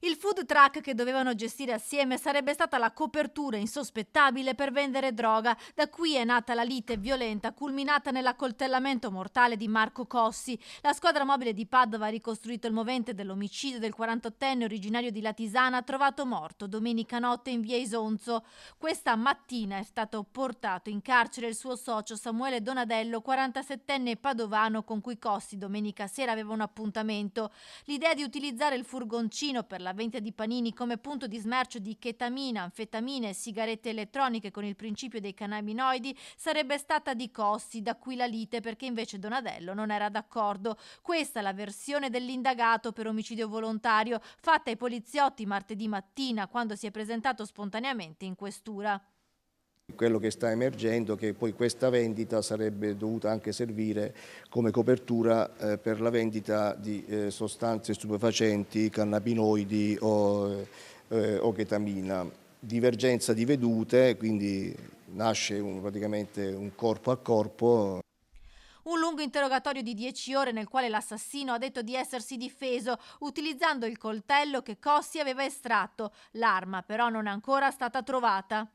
Il food truck che dovevano gestire assieme sarebbe stata la copertura insospettabile per vendere droga. Da qui è nata la lite violenta, culminata nell'accoltellamento mortale di Marco Cossi. La squadra mobile di Padova ha ricostruito il movente dell'omicidio del 48enne originario di Latisana, trovato morto domenica notte in via Isonzo. Questa mattina è stato portato in carcere il suo socio Samuele Donadello, 47enne padovano, con cui Cossi domenica sera aveva un appuntamento. L'idea di utilizzare il furgoncino per la vendita di panini come punto di smercio di chetamina, anfetamine e sigarette elettroniche con il principio dei cannabinoidi sarebbe stata di Cossi, da qui la lite, perché invece Donadello non era d'accordo. Questa è la versione dell'indagato per omicidio volontario fatta ai poliziotti martedì mattina, quando si è presentato spontaneamente in questura. Quello che sta emergendo è che poi questa vendita sarebbe dovuta anche servire come copertura per la vendita di sostanze stupefacenti, cannabinoidi o chetamina. Divergenza di vedute, quindi nasce praticamente un corpo a corpo. Un lungo interrogatorio di 10 ore nel quale l'assassino ha detto di essersi difeso utilizzando il coltello che Cossi aveva estratto. L'arma però non è ancora stata trovata.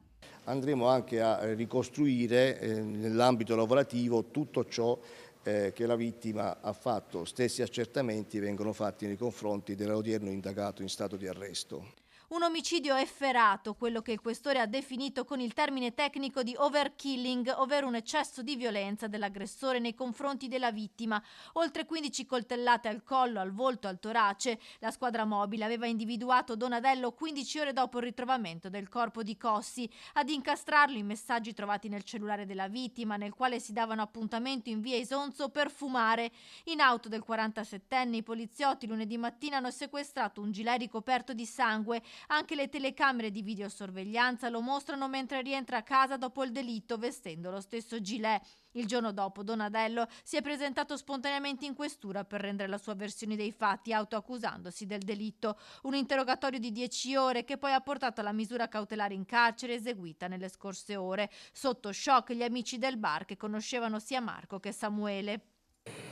Andremo anche a ricostruire nell'ambito lavorativo tutto ciò che la vittima ha fatto. Stessi accertamenti vengono fatti nei confronti dell'odierno indagato in stato di arresto. Un omicidio efferato, quello che il questore ha definito con il termine tecnico di overkilling, ovvero un eccesso di violenza dell'aggressore nei confronti della vittima. Oltre 15 coltellate al collo, al volto, al torace. La squadra mobile aveva individuato Donadello 15 ore dopo il ritrovamento del corpo di Cossi. Ad incastrarlo i messaggi trovati nel cellulare della vittima, nel quale si davano appuntamento in via Isonzo per fumare. In auto del 47enne i poliziotti lunedì mattina hanno sequestrato un gilet ricoperto di sangue. Anche le telecamere di videosorveglianza lo mostrano mentre rientra a casa dopo il delitto vestendo lo stesso gilet. Il giorno dopo Donadello si è presentato spontaneamente in questura per rendere la sua versione dei fatti, autoaccusandosi del delitto. Un interrogatorio di 10 ore che poi ha portato alla misura cautelare in carcere eseguita nelle scorse ore. Sotto shock gli amici del bar che conoscevano sia Marco che Samuele.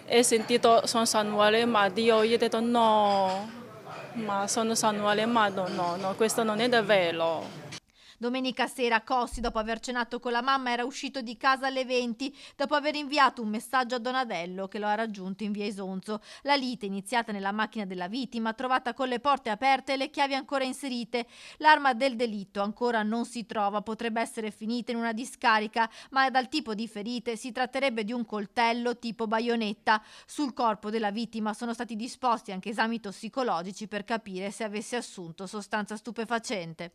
E sentito sono Samuele, ma io gli ho detto no, ma sono Samuele, ma no, questo non è vero. Domenica sera Cossi, dopo aver cenato con la mamma, era uscito di casa alle 20, dopo aver inviato un messaggio a Donadello che lo ha raggiunto in via Isonzo. La lite, iniziata nella macchina della vittima, trovata con le porte aperte e le chiavi ancora inserite. L'arma del delitto ancora non si trova, potrebbe essere finita in una discarica, ma dal tipo di ferite si tratterebbe di un coltello tipo baionetta. Sul corpo della vittima sono stati disposti anche esami tossicologici per capire se avesse assunto sostanza stupefacente.